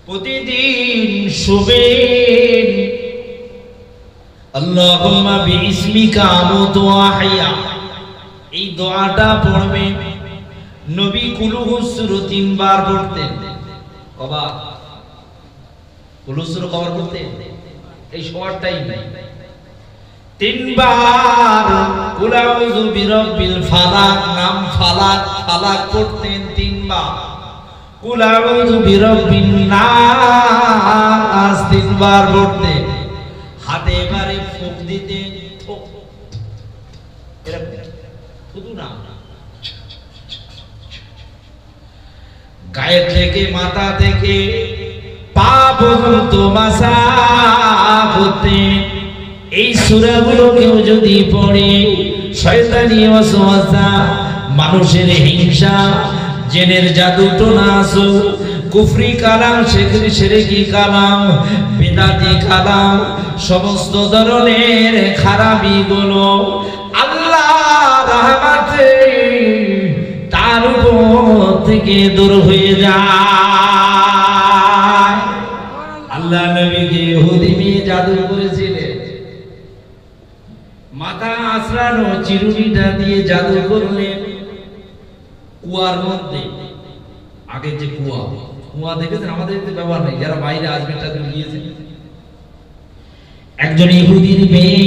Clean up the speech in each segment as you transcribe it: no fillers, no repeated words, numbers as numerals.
প্রতিদিন শুবেন আল্লাহুম্মা বিইসমিকা আমুতু ওয়া আহইয়া, এই দোয়াটা পড়বেন। নবী কুলুহুসুর 3 বার পড়তেন। কবার কুলুহুসুর কবার পড়তেন? এই শোয়ারটাই নাই। 3 বার কুল আউযু বিরাব্বিল ফালাক, নাম ফালাক, ফালাক পড়তেন 3 বার। কুল আউযু বিরাব্বিন নাস 3 বার পড়তেন। হাতে এবারে ফুঁক দিতেন, শুধু না, গায়ের থেকে মাথা থেকে পা পর্যন্ত মাসাহ করতেন। এই সূরাগুলো কেউ যদি পড়ে, শয়তানি ওয়াসওয়াসা, মানুষের হিংসা, জিনের জাদু টোনা, কুফরি কালাম, শিরকি কালাম, বিদআতি কালাম, সমস্ত ধরনের খারাপিগুলো আল্লাহর রহমতে তার উপর থেকে দূর হয়ে যায়। আল্লাহ নবীকে ইহুদি মেয়ে জাদু করেছিলেন, মাথা আঁচড়ানো চিরুনিটা দিয়ে জাদু করলেন কুয়ার মধ্যে। আগে যে কুয়া দেখেছেন, আমাদের ব্যবহার নেই, যারা বাইরে আসবেন তাদের গিয়েছেন। একজন ইহুদির মেয়ে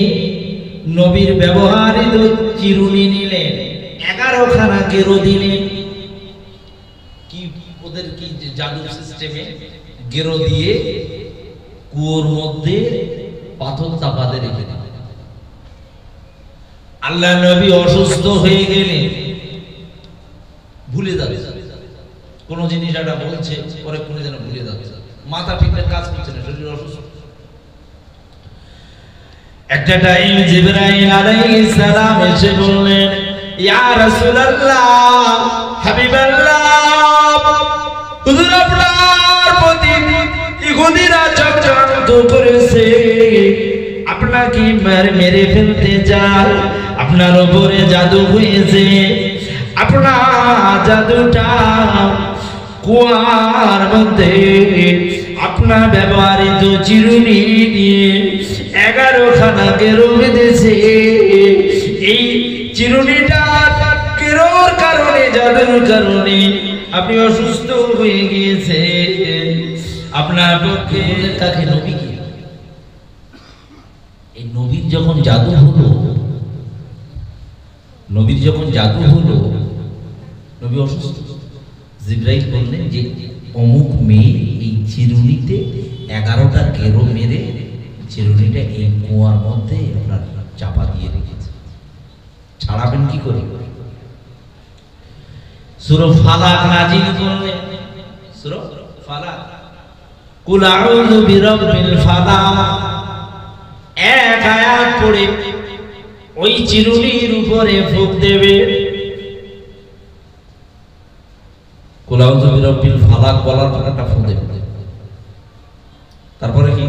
নবীর ব্যবহারিত চিরুনি নিলেন, 11 খানা গেরো দিলেন। কি ওদের কি জাদু সিস্টেমে গেরো দিয়ে কুয়োর মধ্যে পাথর চাপাতে রেখে দিলেন। আল্লাহ নবী অসুস্থ হয়ে গেলেন, ভুলে যাবে কোন জিনিস একটা বলছে, পরে কোন যেন ভুলে যাবে, মাথা ঠিকঠাক কাজ করছে না, শরীর অসুস্থ। একটা টাইম জিবরাইল আলাইহিস সালাম এসে বললেন, ইয়া রাসূলুল্লাহ, হাবিবাল্লাহ, হুজুর আপনার প্রতি ইহুদিরা চক্রান্ত করেছে, আপনাকে মেরে ফেলতে চায়, আপনার উপরে জাদু হয়েছে। আপনার জাদুটা কুয়ার মধ্যে আপনার ব্যবহৃত চিরুনি দিয়ে 11 খানা গেরো বেঁধেছে। এই চিরুনিটা গেরোর কারণে, জাদুর কারণে আপনি অসুস্থ হয়ে গিয়েছে। আপনার পক্ষে তাকে নবী কি, এই নবীর যখন জাদু হলো, নবী অসুস্থ, জিবরাইল বললেন যে অমুক মেয়ে এই চিরুনিতে 11টা গেরো মেরে চিরুনিটা এই কুয়ার মধ্যে আপনার চাপা দিয়ে রেখেছে, ছাড়াবেন কি করে? সূরা ফালাক নাজিল করলেন। সূরা ফালাক, কুল আউযু বিরাব্বিল ফালাক, এক আয়াত পড়ে ওই চিরুনির উপরে ফুঁক দেবে। কুল আউযু বিরাব্বিল ফালাক বলার পর একটা ফুঁক দেবে। তারপরে কি?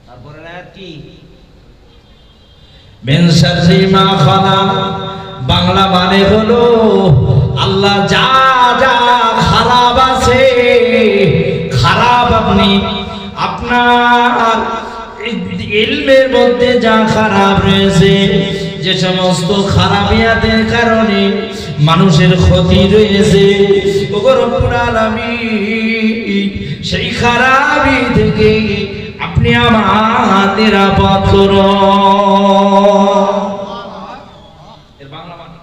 তারপরে আয়াত কি? মিন শাররি মা খালাক, বাংলা মানে হলো আল্লাহ যা যা খারাপ আছে, খারাপ আপনি আপনার ইলমের মধ্যে যা খারাপ রয়েছে, যে সমস্ত খারাপিয়াতের কারণে মানুষের ক্ষতি রয়েছে, ওগো রব্বুল আলামিন সেই খারাপি থেকে আপনি আমার নিরাপদ করুন। এর বাংলা মানে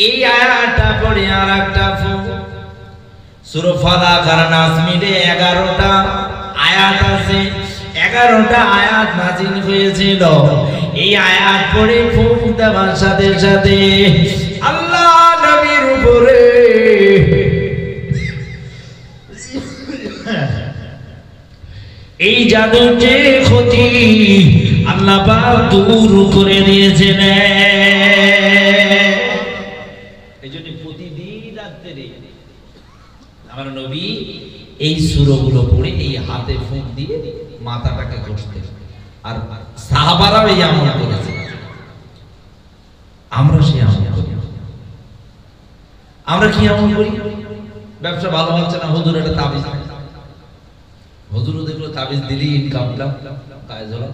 এই আয়াতটা পড়ে আর একটা সূরা ফালাক আর নাস মিলে 11টা আয়াত আছে, 11টা আয়াত নাযিল হয়েছিল। এই আয়াত পড়ে ফুঁক দেওয়ার সাথে সাথে আল্লাহ নবীর উপরে এই জাদুর যে ক্ষতি আল্লাহ পাক দূর করে দিয়েছেন। এই জন্য প্রতিদিন রাত্রে আমার নবী এই সূরাগুলো পড়ে এই হাতে ফুঁক দিয়ে মাথাটাকে ঘষতেন, আর সাহাবারাও এই আমল করেছে। আমরা সেই আমল করি। আমরা কি আমল করি? ব্যবসা ভালো হচ্ছে না, হুজুর একটা তাবিজ, হুজুরও দেখলো তাবিজ দিলি ইনকামটা কাজ হলো।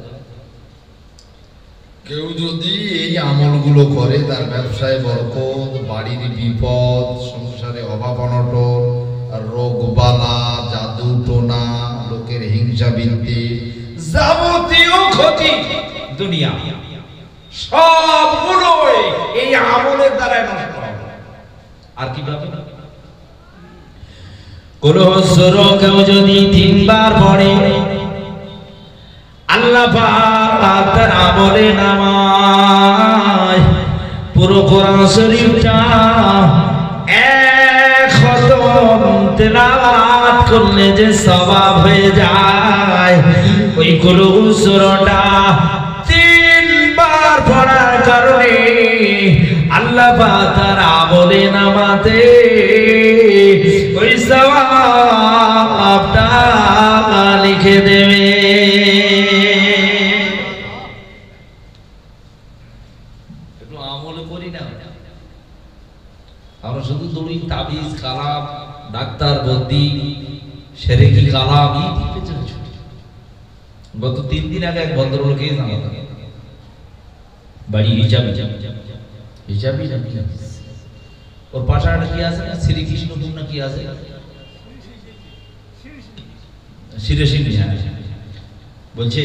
কেউ যদি এই আমলগুলো করে তার ব্যবসায় বরকত, বাড়ির বিপদ, সংসারে অভাব অনটন, রোগ বালা, জাদু টোনা, লোকের হিংসা বৃদ্ধি, যাবতীয় ক্ষতি দুনিয়া সবগুলো এই আমলের দ্বারা নষ্ট হবে। আর কি ভাবে কোন সূরা কেউ যদি 3 বার পড়ে আল্লাহ পাক তার আমলে নামায় পুরো কোরআন শরীফটা এক খতম তেলাওয়াত করলে যে সওয়াব হয়ে যায়, ওই কোরআন সূরাটা 3 বার পড়ার কারণে আল্লাহ পাক তার আমলে নামাতে ওই সওয়াবটা লিখে দেবে। একটু আমল করি না আমরা, শুধু দড়ি তাবিজ কালাম, ডাক্তার বদ্যি, সেরেকি কালাম এই পেছনে ছুটি। গত 3 দিন আগে এক ভদ্রলোকে জানাতো বাড়ি হিসাবি হিসাবি ওর পাশাটা কি আছে না শ্রীকৃষ্ণপুর না কি আছে শিরশিনি, বলছে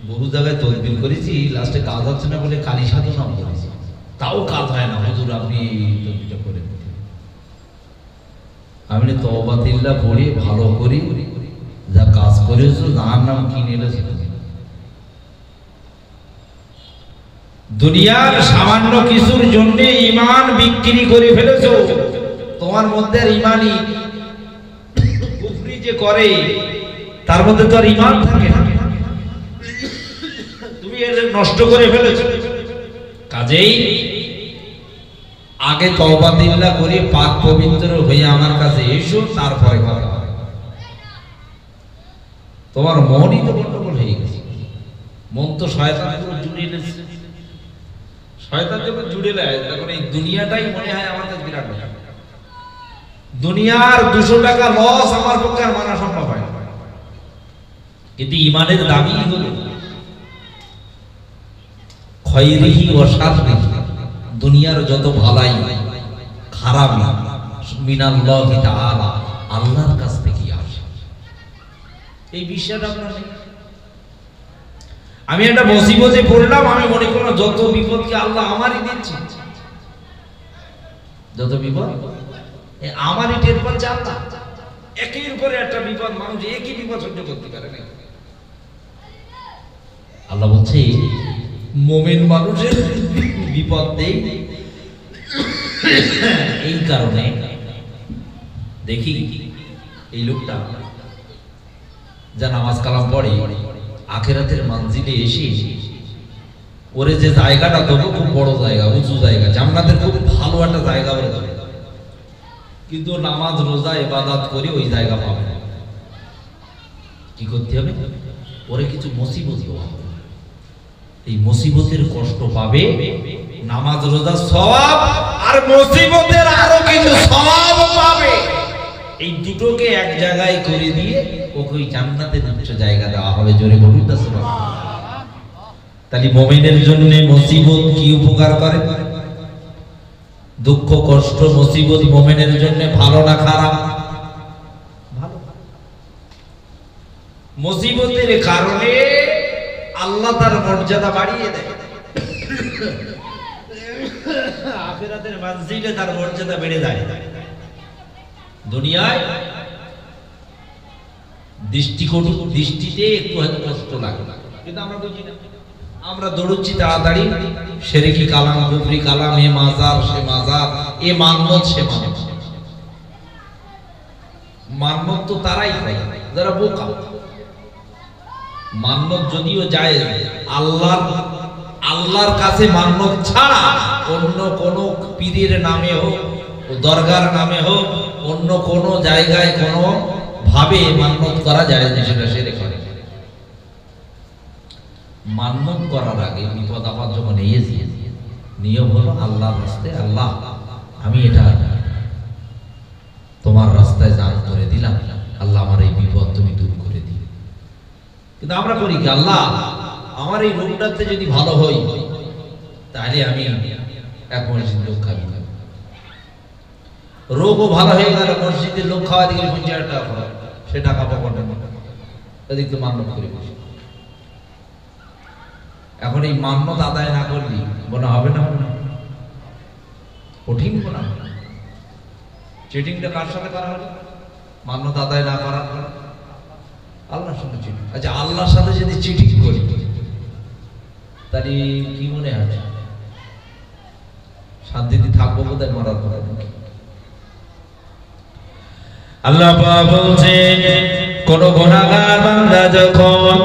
বহু জায়গায় তদবির করেছি, লাস্টে কাজ হচ্ছে না বলে কালী সাধনা করেছি, তাও কাজ হয় না, হুজুর আপনি তদবিরটা করে দিন। আমি তওবাতিল্লাহ পড়ে ভালো করি, যা কাজ করেছো যার নাম কিনে এনেছে। দুনিয়ার সামান্য কিছুর জন্য ঈমান বিক্রি করে ফেলেছো, তোমার মধ্যে আর ঈমানই কুফরি যে করে তার মধ্যে তো আর ঈমান থাকে না, তুমি এর নষ্ট করে ফেলেছো। কাজেই আগে তওবাতিল্লাহ করে পাক পবিত্র হয়ে আমার কাছে এসো, তারপরে কথা হবে। তোমার মনই তো গন্ডগোল হয়ে গেছে, মন তো শয়তানের উপর জুড়ে গেছে, শয়তান যখন জুড়ে নেয় তখন এই দুনিয়াটাই মনে হয় আমার কাছে বিরাট ব্যাপার। দুনিয়ার 200 টাকা লস আমার পক্ষে আর মানা সম্ভব হয় না, কিন্তু ঈমানের দাবি হলো খয়রিহি ওয়া শাররিহি, দুনিয়ার যত ভালাই খারাপ মিনাল্লাহি তাআলা, আল্লাহর কাছ থেকে আসে। এই বিষয়টা আপনার নেই। আমি একটা মুসিবতে পড়লাম, আমি মনে করলাম যত বিপদকে আল্লাহ আমারই দিচ্ছে, যত বিপদ আমারই টের পাচ্ছে আল্লাহ। একের পরে একটা বিপদ, মানুষ একই বিপদ সহ্য করতে পারে না। আল্লাহ বলছে মুমিন মানুষের বিপদ নেই, এই কারণে দেখি এই লোকটা যা নামাজ কালাম পড়ে আখিরাতের মঞ্জিলে এসে ওরে যে জায়গাটা দেবো খুব বড় জায়গা, উঁচু জায়গা, জান্নাতের খুব ভালো একটা জায়গা ওরে দেবে, কিন্তু নামাজ রোজা ইবাদত করে ওই জায়গা পাবে না। কি করতে হবে? ওরে কিছু মুসিবত হবে, এই মুসিবতের কষ্ট পাবে, নামাজ রোজা সওয়াব আর মুসিবতের আরো কিছু সওয়াব পাবে। এই দুটোকে এক জায়গায় করে দিয়ে ওকে ওই জান্নাতের উচ্চ জায়গা দেওয়া হবে। জোরে বলুন না সুবহানাল্লাহ। তাহলে মুমিনের জন্য মুসিবত কি উপকার করে? দুঃখ কষ্ট মুসিবত মুমিনের জন্য ভালো না খারাপ? ভালো। মুসিবতের কারণে আল্লাহ তার মর্যাদা বাড়িয়ে দেয়, আখিরাতের মঞ্জিলে তার মর্যাদা বেড়ে যায়। দুনিয়ায় দৃষ্টিতে একটু হয়তো কষ্ট লাগে, কিন্তু আমরা বুঝি না, আমরা দৌড়চ্ছি তাড়াতাড়ি শিরকি কালাম, কুফরি কালাম, এ মাজার সে মাজার, এ মান্নত সে মান্নত। মান্নত তো তারাই করে যারা বোকা। মান্নত যদিও যায় আল্লাহর কাছে, মান্নত ছাড়া অন্য কোন পীরের নামে হোক, দরগার নামে হোক, অন্য কোন জায়গায় কোন ভাবে মান্নত করা যায় না, সেটা শিরক করে। মান্নত করার আগে বিপদ আপদ যখন এসে নিয়ম হলো আল্লাহর রাস্তায়, আল্লাহ আমি এটা তোমার রাস্তায় দান করে দিলাম, আল্লাহ আমার এই বিপদ তুমি দূর করে দিও। কিন্তু আমরা করি কি, আল্লাহ আমার এই রোগটাতে যদি ভালো হই তাহলে আমি এক মসজিদ লোক খাবি, রোগও ভালো হয়ে গেল, মসজিদের লোক খাওয়া দিকে 50,000 টাকা খরচ, সে টাকা পাবো না, এদিক তো মান্য করে বসে। এখন এই মান্যত আদায় না করলি মনে হবে না, কঠিন মনে হবে। চিটিংটা কার সাথে করা হবে? মান্যত আদায় না করার পর আল্লাহর সাথে চিটিং। আচ্ছা, আল্লাহর সাথে যদি চিটিং করি তাহলে কি মনে আছে, শান্তিতে থাকবো কোথায় মরার পরে? আল্লাহ পাক বলছেন, কোন গুনাহগার বান্দা যখন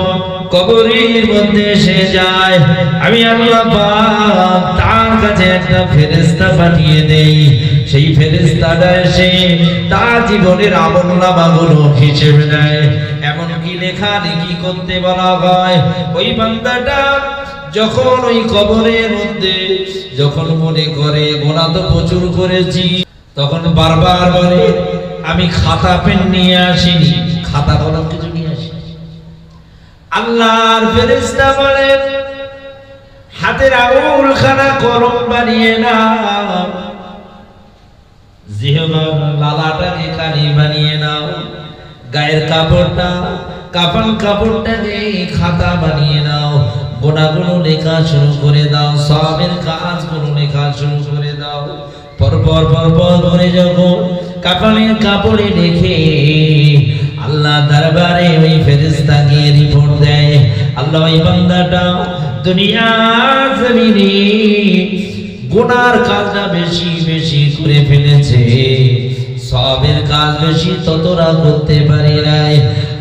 কবরের মধ্যে এসে যায়, আমি আল্লাহ পাক তার কাছে একটা ফেরেশতা পাঠিয়ে দেই। সেই ফেরেশতাটা এসে তার জীবনের আমলনামাগুলো হিসেবে নেয়। এমনকি লেখালেখি করতে বলা হয়। ওই বান্দাটা যখন ওই কবরের মধ্যে যখন মনে করে গুনাহ তো প্রচুর করেছি, তখন বারবার বলে আমি খাতা পেন নিয়ে আসিনি, খাতা কলম কিছু নিয়ে আসিনি। আল্লাহর ফেরেশতা বলেন, হাতের আঙুলখানা কলম বানিয়ে নাও, জিহবার লালাটাকে কালি বানিয়ে নাও, গায়ের কাপড়টা কাফন কাপড়টাকে খাতা বানিয়ে নাও, গুনাহগুলো লেখা শুরু করে দাও, সওয়াবের কাজগুলো লেখা শুরু করে দাও। পরপর পরপর করে যখন কাফনের কাপড়ে রেখে আল্লাহ দরবারে ওই ফেরেশতা গিয়ে রিপোর্ট দেয়, আল্লাহ এই বান্দাটা দুনিয়া জমিনে গুনার কাজটা বেশি বেশি করে ফেলেছে, সওয়াবের কাজ বেশি ততটা করতে পারি নাই।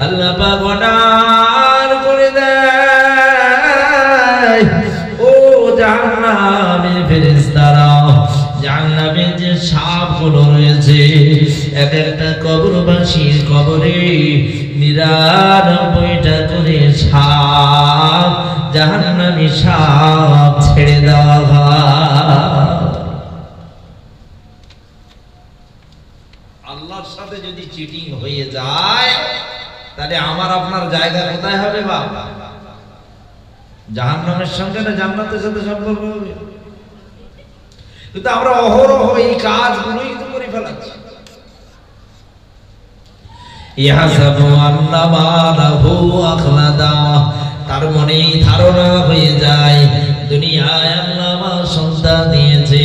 আল্লাহ পাক গুনার করে দেয়। ও জাহান্নামের ফেরেশতারা, জাহান্নামের যে সাপগুলো রয়েছে, এক একটা কবরবাসীর কবরে 99টা করে সাপ, জাহান্নামী সাপ ছেড়ে দেওয়া হয়। আল্লাহর সাথে যদি চিটিং হয়ে যায় তাহলে আমার আপনার জায়গা কোথায় হবে? বাবা, জাহান্নামের সঙ্গে না জান্নাতের সাথে সম্পর্ক হবে? কিন্তু আমরা অহরহ এই কাজগুলোই তো করে ফেলাচ্ছি। ইয়াহসাবু আন্না মালাহু আখলাদা, তার মনে ধারণা হয়ে যায় দুনিয়ায় আল্লাহ আমার সন্তান দিয়েছে,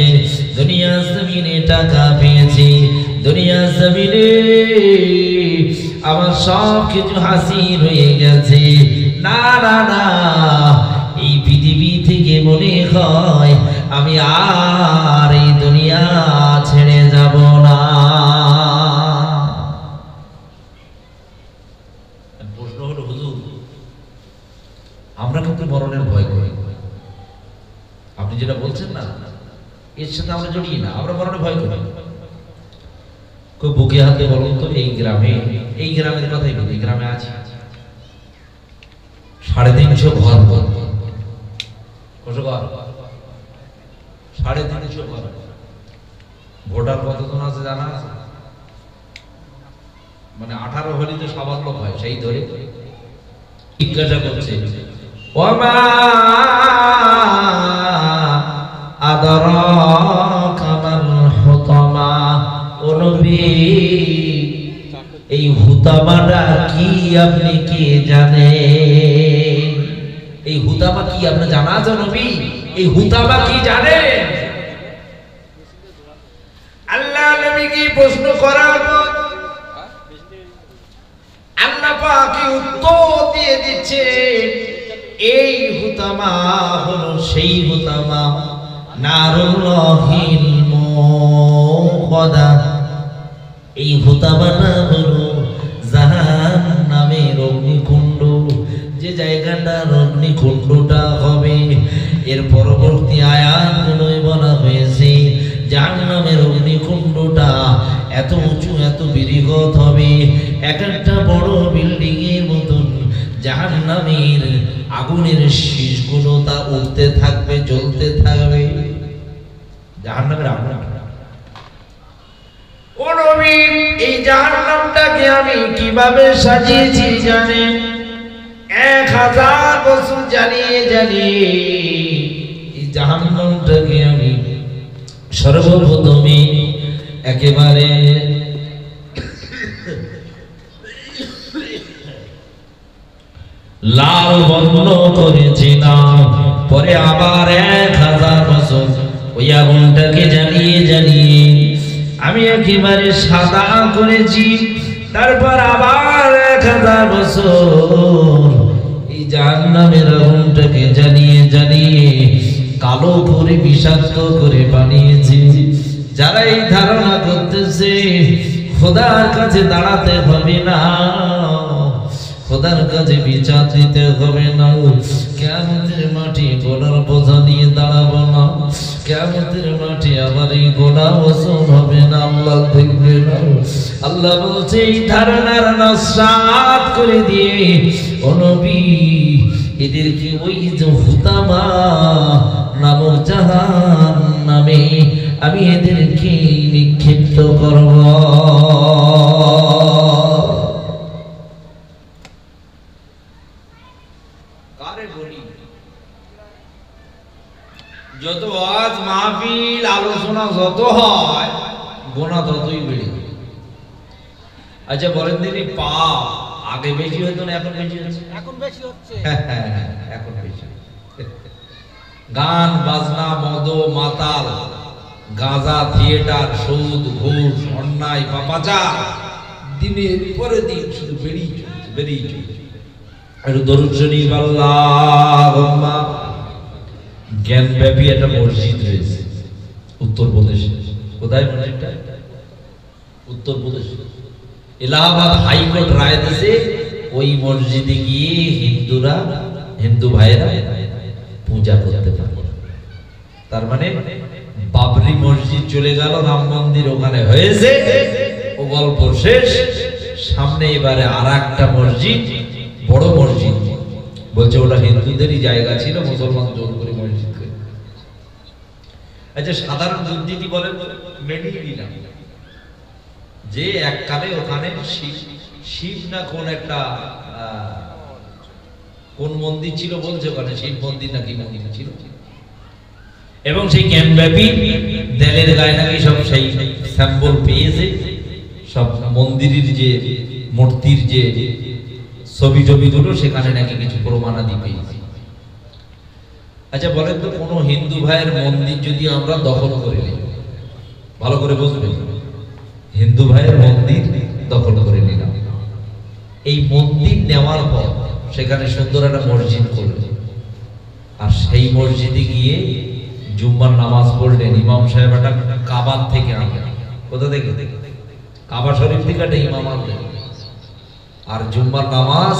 দুনিয়া জমিনে টাকা পেয়েছি, দুনিয়া জমিনে আমার সব কিছু হাসিল হয়ে গেছে। না না না, এই পৃথিবী থেকে মনে হয় আমি আর এই দুনিয়া ছেড়ে যাব না। প্রশ্ন হলো, হুজুর আমরা কিন্তু মরণের ভয় করি, আপনি যেটা বলছেন না এর সাথে আমরা জড়িয়ে না, আমরা মরণের ভয় করি। খুব বুকে হাতে বলুন তো, এই গ্রামের কথাই বলি, এই গ্রামে আছে 350 ঘর, কত ঘর? 350 ঘর। ভোটার কতজন আছে জানা আছে? মানে 18 হলে তো সবার লোক হয়, সেই ধরে জিজ্ঞাসা করছে, ওমা আদরাকা মাল হুতামা, ও নবী এই হুতামাটা কি আপনি কি জানেন? এই হুতামা কি আপনি জানা আছে নবী? এই হুতামা কি জানেন? আল্লাহ নবীকে প্রশ্ন করার পর আল্লাহ পাক উত্তর দিয়ে দিচ্ছে, এই হুতামা হলো সেই হুতামা নারুল্লাহিল মুকাদ্দা, এই হুতামাটা হলো জাহান্নামের অগ্নিকুণ্ড, যে জায়গাটার অগ্নিকুণ্ডটা হবে। এর পরবর্তী আয়াতগুলোয় বলা হয়েছে জাহান্নামের অগ্নিকুণ্ডটা এত উঁচু এত বিরিগত হবে, এক একটা বড় বিল্ডিং এর মতন জাহান্নামের আগুনের শীষগুলো তা উঠতে থাকবে, জ্বলতে থাকবে। জাহান্নামের আগুন, ও নবী এই জাহান্নামটাকে আমি কিভাবে সাজিয়েছি জানেন? 1000 বছর জ্বালিয়ে জ্বালিয়ে এই জাহান্নামটাকে আমি সর্বপ্রথমে একেবারে লাল বর্ণ করেছিলাম, পরে আবার 1000 বছর ওই আগুনটাকে জ্বালিয়ে জ্বালিয়ে আমি একেবারে সাদা করেছি। তারপর আবার 1000 বছর এই জাহান্নামের আগুনটাকে জ্বালিয়ে জ্বালিয়ে কালো করে বিষাক্ত করে বানিয়েছি। যারা এই ধারণা করতেছে খোদার কাছে দাঁড়াতে হবে না, খোদার কাছে বিচার দিতে হবে না, কিয়ামতের মাঠে গোনার বোঝা নিয়ে দাঁড়াবো না, কিয়ামতের মাঠে আবার এই গোনা ওজন হবে না, আল্লাহ দেখবে না। আল্লাহ বলছে এই ধারণার নস্বাত করে দিয়ে ও নবী এদেরকে ওই যে হুতামা নামক জাহান্নামে আমি এদেরকে নিক্ষিপ্ত করব। যত ওয়াজ মাহফিল আলোচনা যত হয় গোনা ততই বেড়ে। আচ্ছা বলেন দিদি, পাপ আগে বেশি হতো না এখন বেশি হচ্ছে? এখন বেশি হচ্ছে। এখন বেশি। গান বাজনা, মদ মাতাল, গাঁজা, থিয়েটার, সুদ, ঘুষ, অন্যায়, পাপাচার দিনের পরে দিন শুধু বেড়েই চলছে, বেড়েই চলছে। একটু দরুদ শরীফ আল্লাহুম্মা। জ্ঞানব্যাপী একটা মসজিদ রয়েছে উত্তরপ্রদেশে। কোথায় মসজিদটা? উত্তরপ্রদেশ। এলাহাবাদ হাইকোর্ট রায় দিয়েছে ওই মসজিদে গিয়ে হিন্দুরা, হিন্দু ভাইরা পূজা করতে পারে। তার মানে বাবরি মসজিদ চলে গেল, রাম মন্দির ওখানে হয়েছে, ও গল্প শেষ। সামনে এবারে আর একটা মসজিদ, বড় মসজিদ, বলছে ওটা হিন্দুদেরই জায়গা ছিল, মুসলমান জোর করে মসজিদ করে। আচ্ছা সাধারণ দুর্নীতি বলেন, মেনে নিলাম যে এককালে ওখানে শিব না কোন একটা কোন মন্দির ছিল বলছে, ওখানে শিব মন্দির নাকি মন্দির ছিল, এবং সেই জ্ঞানব্যাপী দেলের গায়ে নাকি সব সেই স্যাম্পল পেয়েছে, সব মন্দিরের যে মূর্তির যে ছবি টবিগুলো সেখানে নাকি কিছু প্রমাণাদি পেয়েছি। আচ্ছা বলেন তো, কোনো হিন্দু ভাইয়ের মন্দির যদি আমরা দখল করে নিই, ভালো করে বুঝবেন, হিন্দু ভাইয়ের মন্দির দখল করে নিলাম, এই মন্দির নেওয়ার পর সেখানে সুন্দর একটা মসজিদ করবে, আর সেই মসজিদে গিয়ে জুম্মার নামাজ পড়লেন, ইমাম সাহেব একটা কাবার থেকে আনলেন, কোথা থেকে? কাবা শরীফ থেকে একটা ইমাম আনলেন, আর জুম্মার নামাজ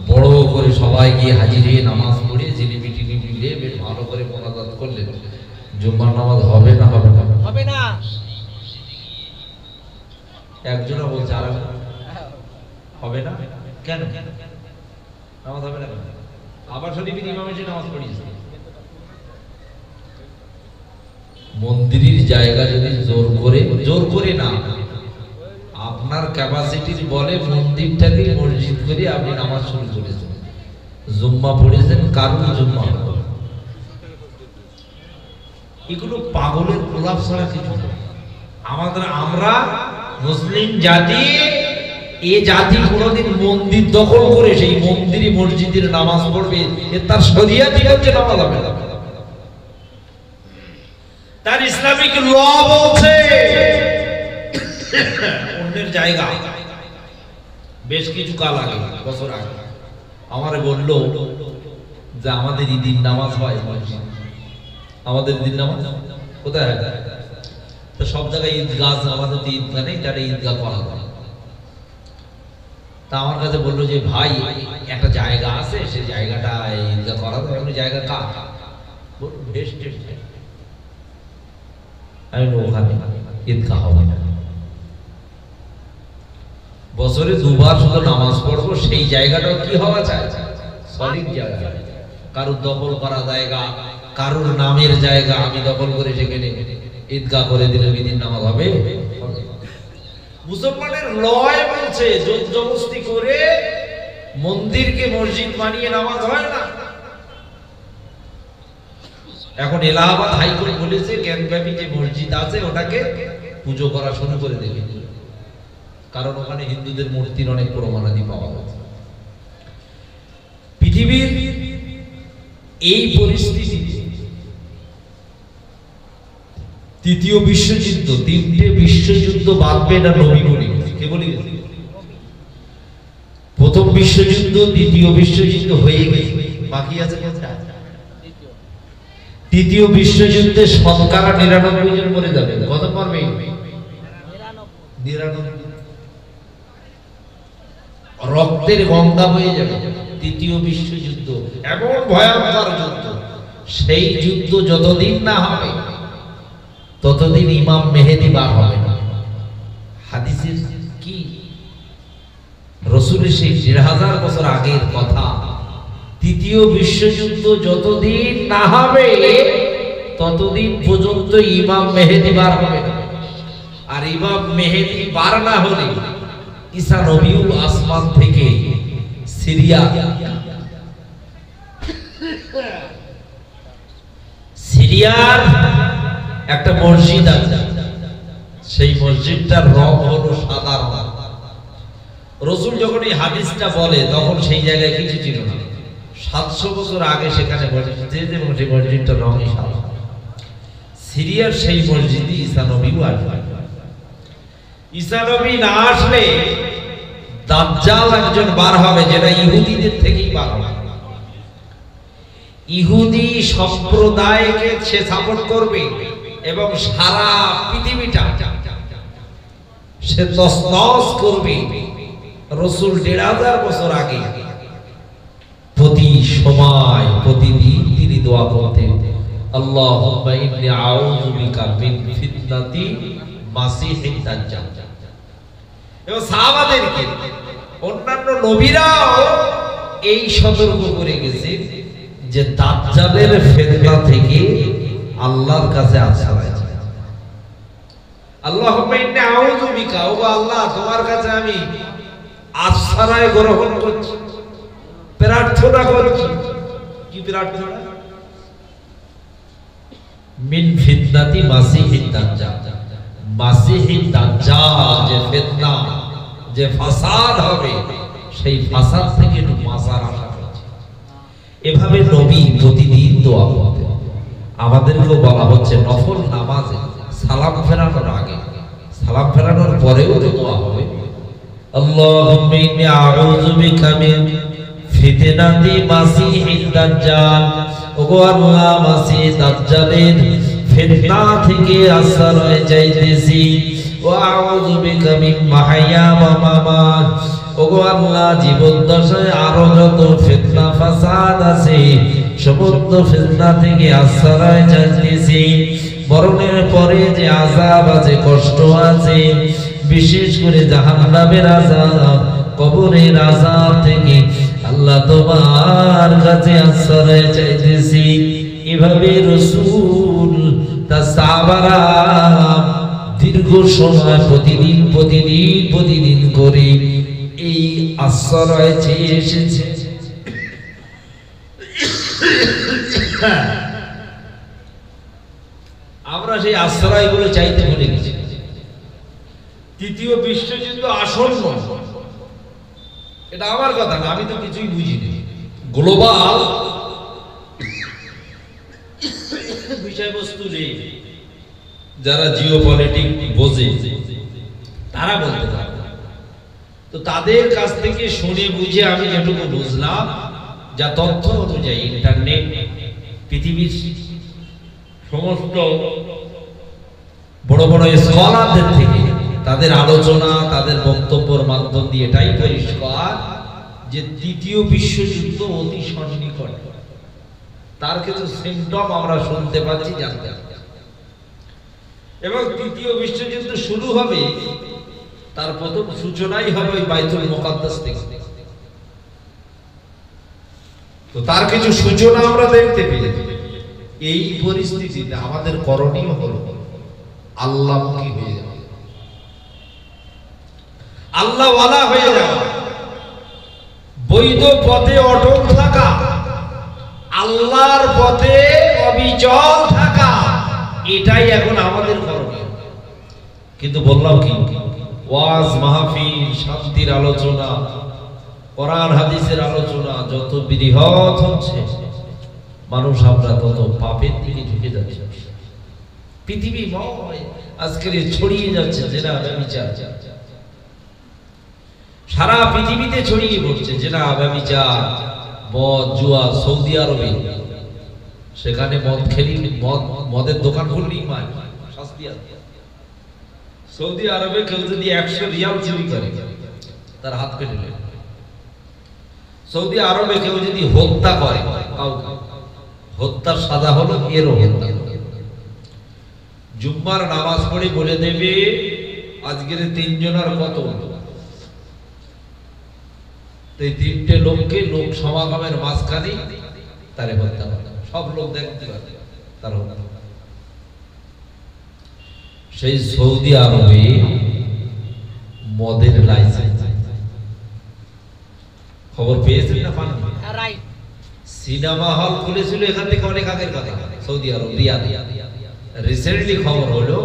বড় করে সবাই গিয়ে হাজির হয়ে নামাজ পড়ে জিলিপি টিলিপি দিয়ে বেশ ভালো করে মোনাজাত করলেন। জুম্মার নামাজ হবে না? হবে না? হবে না। একজনা বলছে আর হবে না কেন? নামাজ হবে না কেন? আবার শরীফের ইমাম এসে নামাজ পড়িয়েছে। মন্দিরের জায়গা যদি জোর করে না, আপনার ক্যাপাসিটির বলে মন্দিরটাকে মসজিদ করে আপনি নামাজ শুরু করেছেন, জুম্মা পড়েছেন, কারণ জুম্মা, এগুলো পাগলের প্রলাপ ছাড়া কিছু না। আমরা মুসলিম জাতি, এ জাতি কোনোদিন মন্দির দখল করে সেই মন্দিরে মসজিদের নামাজ পড়বে, তার শরিয়াতই হচ্ছে নামাজ হবে না, তার ইসলামিক ল বলছে। অন্যের জায়গা বেশ কিছু কাল আগে, বছর আগে আমারে বললো যে আমাদের ঈদের নামাজ হয় মসজিদ, আমাদের ঈদের নামাজ কোথায় হয়? তো সব জায়গায় ঈদগাহ, আমাদের তো ঈদগাহ নেই, তারা ঈদগাহ করা হয়। তা আমার কাছে বললো যে ভাই একটা জায়গা আছে, সেই জায়গাটা ঈদগাহ করা হয়, জায়গা কার? বেশ, আমি ওখানে ঈদগাহ হবে না, বছরে দুবার শুধু নামাজ পড়বো, সেই জায়গাটাও কি হওয়া চায়? সলিড জায়গা, কারুর দখল করা জায়গা, কারুর নামের জায়গা আমি দখল করে সেখানে ঈদগাহ করে দিলে ঈদের নামাজ হবে? মুসলমানের লয় বলছে জোর জবরদস্তি করে মন্দিরকে মসজিদ বানিয়ে নামাজ হয় না। এখন এলাহাবাদ হাইকোর্ট বলেছে জ্ঞানব্যাপী যে মসজিদ আছে ওটাকে পুজো করা শুরু করে দেবে, কারণ ওখানে হিন্দুদের মূর্তির অনেক প্রমাণাদি পাওয়া গেছে। পৃথিবীর এই পরিস্থিতি, তৃতীয় বিশ্বযুদ্ধ, তিনটে বিশ্বযুদ্ধ বাঁধবে না নবী বলে গেছে। কে বলে গেছে? প্রথম বিশ্বযুদ্ধ, দ্বিতীয় বিশ্বযুদ্ধ হয়ে গেছে, বাকি আছে কোথায়? তৃতীয় বিশ্বযুদ্ধে শতকরা ৯৯ জন মরে যাবে। কত পারবে? ৯৯। রক্তের গঙ্গা হয়ে যাবে তৃতীয় বিশ্বযুদ্ধ, এমন ভয়ঙ্কর যুদ্ধ। সেই যুদ্ধ যতদিন না হবে ততদিন ইমাম মেহেদী বার হবে না। হাদিসের কি রাসূলের সেই ১৫০০ বছর আগের কথা। তৃতীয় বিশ্বযুদ্ধ যতদিন না হবে ততদিন পর্যন্ত ইমাম মেহেদী বার হবে না। আর ইমাম মেহেদী বার না হলে ঈসা নবীও আসমান থেকে সিরিয়ার একটা মসজিদ আছে, সেই মসজিদটার রং হলো সাদা রং। রাসূল যখন এই হাদিসটা বলে তখন সেই জায়গায় কিছু ছিল না। ৭০০ বছর আগে সেখানে মসজিদ এবং সেই মসজিদটার রঙই সাদা। সিরিয়ার সেই মসজিদে ঈসা নবীও আসবে। ঈসা নবী না আসলে দাজ্জাল একজন বার হবে, যেটা ইহুদিদের থেকেই বার হবে। ইহুদি সম্প্রদায়কে সে সাপোর্ট করবে এবং সারা পৃথিবীটা সে তছনছ করবে। রাসূল ১৫০০ বছর আগে প্রতি সময় প্রতিদিন তিনি দোয়া করতেন, আল্লাহুম্মা ইন্নী আউযু বিকা মিন ফিতনাতি মাসিহিদ দাজ্জাল। এবং সাহাবাদেরকে অন্যান্য নবীরাও এই সতর্ক করে গেছে যে দাজ্জালের ফিতনা থেকে আল্লাহর কাছে আশ্রয় চাই। আল্লাহুম্মা ইন্নী আউযু বিকা, ও আল্লাহ তোমার কাছে আমি আশ্রয় গ্রহণ করছি, প্রার্থনা করছি। কি প্রার্থনা? মিন ফিতনাতি মাসিহিদ দাজ্জাল। মাসিহিদ দাজ্জাল যে ফিতনা, যে ফাসাদ হবে, সেই ফাসাদ থেকে একটু বাঁচার আশা করছি। এভাবে নবী প্রতিদিন দোয়া করতেন। আমাদেরকেও বলা হচ্ছে নফল নামাজে সালাম ফেরানোর আগে, সালাম ফেরানোর পরেও তো দোয়া হবে, আল্লাহুম্মা ইন্নী আউযু বিকা মিন ফিতনাতি মাসিহিদ দাজ্জাল। ওগো আল্লাহ, মাসিহ দাজ্জালের ফিতনা থেকে আশ্রয় চাইতেছি। ওয়া আউযু বিকা মিন মাহইয়া ওয়া মামাত। ওগো আল্লাহ, জীবন দশায় আরো যত ফিতনা ফাসাদ আছে সমস্ত ফিতনা থেকে আশ্রয় চাইতেছি। মরণের পরে যে আযাব আছে, কষ্ট আছে, বিশেষ করে জাহান্নামের আযাব, কবরের আযাব থেকে আল্লাহ তোমার কাছে আশ্রয় চাইতেছি। এভাবে রাসূল তার সাহাবারা দীর্ঘ সময় প্রতিদিন করে এই আশ্রয় চেয়ে এসেছে। আমরা সেই আশ্রয়গুলো চাইতে ভুলে গেছি। তৃতীয় বিশ্বযুদ্ধ আসন্ন, এটা আমার কথা না, আমি তো কিছুই বুঝিনি। গ্লোবাল বিষয়বস্তু নেই, যারা জিওপলিটিক্স বোঝে তারা বলতে পারে। তো তাদের কাছ থেকে শুনে বুঝে আমি যেটুকু বুঝলাম, যা তথ্য অনুযায়ী ইন্টারনেট পৃথিবীর সমস্ত বড় বড় স্কলারদের থেকে তাদের আলোচনা, তাদের বক্তব্যের মাধ্যম দিয়ে এটাই পরিষ্কার যে তৃতীয় বিশ্বযুদ্ধ অতি সন্নিকট। তার কিছু সিম্পটম আমরা শুনতে পাচ্ছি, জানতে পাচ্ছি। এবং তৃতীয় বিশ্বযুদ্ধ শুরু হবে, তার প্রথম সূচনাই হবে ওই বাইতুল মুকাদ্দাস থেকে। তো তার কিছু সূচনা আমরা দেখতে পেয়েছি। এই পরিস্থিতিতে আমাদের করণীয় হলো আল্লাহমুখী হয়ে যাওয়া। আল্লাহওয়ালা হয়ে যাওয়া, বৈধ পথে অটল থাকা, আল্লাহর পথে অবিচল থাকা, এটাই এখন আমাদের করণীয়। কিন্তু বললাম কি, ওয়াজ মাহফিল, শান্তির আলোচনা, কোরআন হাদিসের আলোচনা যত বৃহৎ হচ্ছে, মানুষ আমরা তত পাপের দিকে ঝুঁকে যাচ্ছে। পৃথিবী আজকের ছড়িয়ে যাচ্ছে জেনা ব্যভিচার, সারা পৃথিবীতে ছড়িয়ে পড়ছে জেনা ব্যভিচার, মদ জুয়া। সৌদি আরবে সেখানে মদ খেলি, মদের দোকান খুললেই মার শাস্তি আছে। সৌদি আরবে কেউ যদি 100 রিয়াল চুরি করে তার হাত কেটে নেবে। সৌদি আরবে কেউ যদি হত্যা করে কাউকে, হত্যার সাজা হলো এরও হত্যা। জুম্মার নামাজ পড়ে বলে দেবে আজকের 3 জনের কত, এই 3টে লোককে লোক সমাগমের মাঝখানে তারে হত্যা করে, সব লোক দেখতে পাবে তার হত্যা। সেই সৌদি আরবে মদের লাইসেন্স, খবর পেয়েছেন না পান? সিনেমা হল খুলেছিল এখান থেকে অনেক আগের কথা, সৌদি আরব রিয়াদ। রিসেন্টলি খবর হলো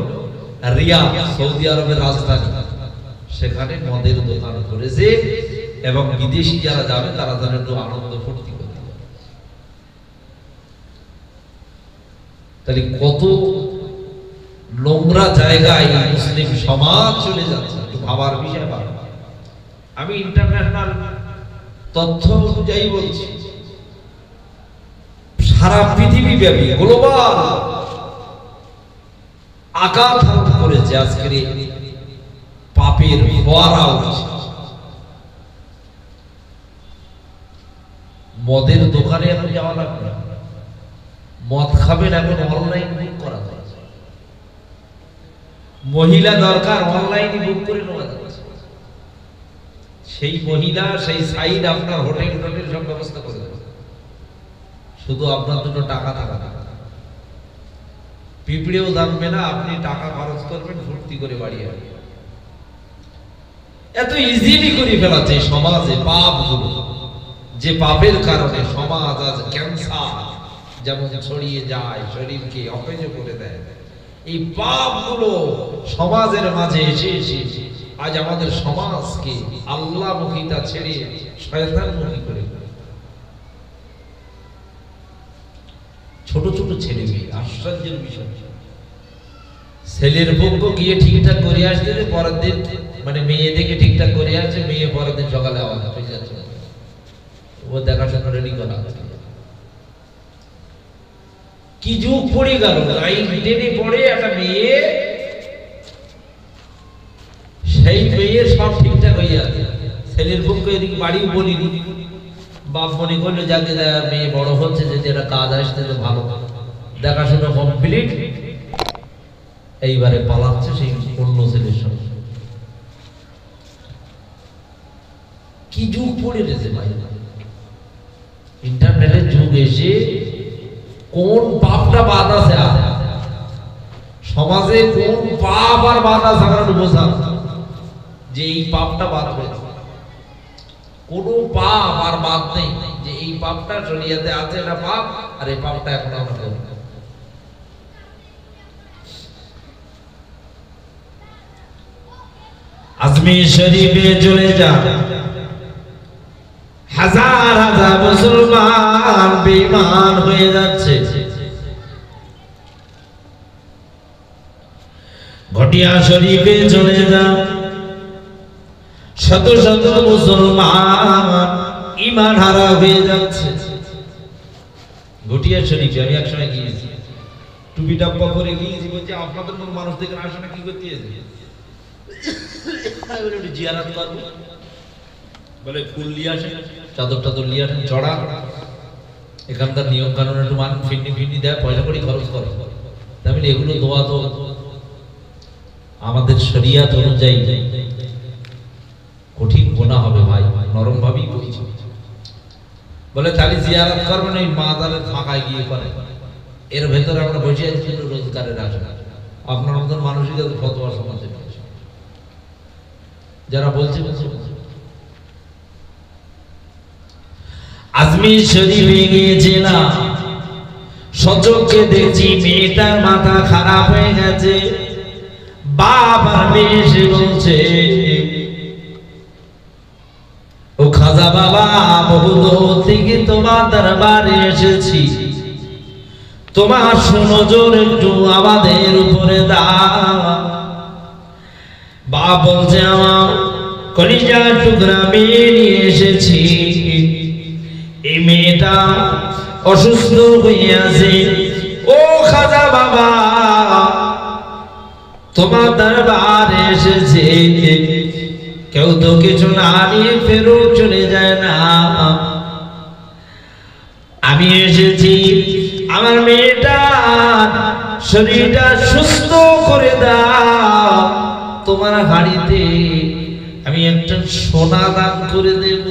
রিয়াদ সৌদি আরবের রাজধানী, সেখানে মদের দোকান করেছে এবং বিদেশি যারা যাবে তারা যেন একটু আনন্দ ফুর্তি করতে পারে। তাহলে কত নোংরা জায়গায় মুসলিম সমাজ চলে যাচ্ছে, একটু ভাবার বিষয়। আমি ইন্টারন্যাশনাল তথ্য অনুযায়ী বলছি, সারা পৃথিবী ব্যাপী গ্লোবাল আঘাত করেছে আজকের পাপের ফোয়ারা উঠছে। মদের দোকানে এখন যাওয়া লাগবে না, মদ খাবেন এখন অনলাইন বুক করা যায়। মহিলা দরকার অনলাইনে বুক করে নেওয়া যাচ্ছে, সেই মহিলা সেই সাইড আপনার হোটেল সব ব্যবস্থা করে দেবে, শুধু আপনার জন্য টাকা থাকা। পিঁপড়েও জানবে না, আপনি টাকা খরচ করবেন, ফুর্তি করে বাড়ি আসবেন। এত ইজিলি করে ফেলাচ্ছে সমাজে পাপগুলো, যে পাপের কারণে সমাজ আজ ক্যান্সার যেমন ছড়িয়ে যায়, শরীরকে অকেজ করে দেয়। এই পাপগুলো সমাজের মাঝে এসে এসে আজ আমাদের সমাজকে আল্লাহমুখিতা ছেড়ে শয়তানমুখী করে। ছোট ছোট ছেলে মেয়ে, আশ্চর্যের বিষয়, ছেলের পক্ষ গিয়ে ঠিকঠাক করে আসতে পরের দিন, মানে মেয়ে দেখে ঠিকঠাক করে আসছে, মেয়ে পরের দিন সকালে আওয়াজ হয়ে যাচ্ছে, ও দেখাশোনা রেডি করা। কি যুগ পড়ে গেল, টেনে পড়ে একটা মেয়ে, সেই মেয়ের সব ঠিকঠাক হয়ে আছে, ছেলের পক্ষে এদিকে বাড়িও বলিনি, বাপ মনে করলো যাকে মেয়ে বড় হচ্ছে, যদি একটা কাজ আসতে তো ভালো, দেখাশোনা কমপ্লিট, এইবারে পালাচ্ছে সেই অন্য ছেলের সঙ্গে। কি যুগ পড়ে গেছে ভাই, ইন্টারনেটের যুগ এসে কোন পাপটা বাদ আছে সমাজে, কোন পাপ আর বাদ আছে আমরা বোঝা যে এই পাপটা বাদ হয়েছে। কোন পাপ আর বাদ নেই যে এই পাপটা শরীয়তে আছে, এটা পাপ, আর এই পাপটা এখন আমরা করি। আজমির শরীফে চলে যান, হাজার হাজার মুসলমান বেঈমান হয়ে যাচ্ছে। ঘটিয়া শরীফে চলে যান, শত শত মুসলমান ঈমান হারা হয়ে যাচ্ছে। ঘটিয়া শরীফে আমি একসময় গিয়েছি, টুপি ডাব্বা করে গিয়েছি, বলছি আপনাদের মতো মানুষ থেকে আসে না, কি করতে এসে? জিয়ারত করবো বলে, ফুল নিয়ে আসেন, চাদর টাদর নিয়ে আসেন, চড়া, এখানকার নিয়ম কানুন একটু মান, ফিন্নি দেয়, পয়সা করে খরচ করে। তাহলে এগুলো দোয়া তো আমাদের শরিয়াত অনুযায়ী কঠিন গোনা হবে ভাই, নরম ভাবেই বলছি। বলে তাহলে জিয়ারত করবেন ওই মাজারের ফাঁকায় গিয়ে করে, এর ভেতরে আমরা বসে আছি রোজগারের আসে, আপনার মতন মানুষই যাতে ফতোয়া সমাজে যারা বলছে আজমির শরীফে গিয়েছিলাম, সচক্ষে দেখছি মেয়েটার মাথা খারাপ হয়ে গেছে। বাবার মেয়ে এসে বলছে, ও খাজা বাবা, বহু দূর থেকে তোমার দরবারে এসেছি, তোমার সুনজর একটু আমাদের উপরে দাও। বাপ বলছে, আমার কলিজার টুকরা মেয়ে নিয়ে এসেছি, এই মেয়েটা অসুস্থ হয়ে আছে। ও খাজা বাবা, তোমার দরবারে এসেছে, কেউ তো কিছু না নিয়ে ফেরত চলে যায় না। আমি এসেছি আমার মেয়েটা শরীরটা সুস্থ করে দাও, তোমার হাড়িতে আমি একটা সোনা দান করে দেব।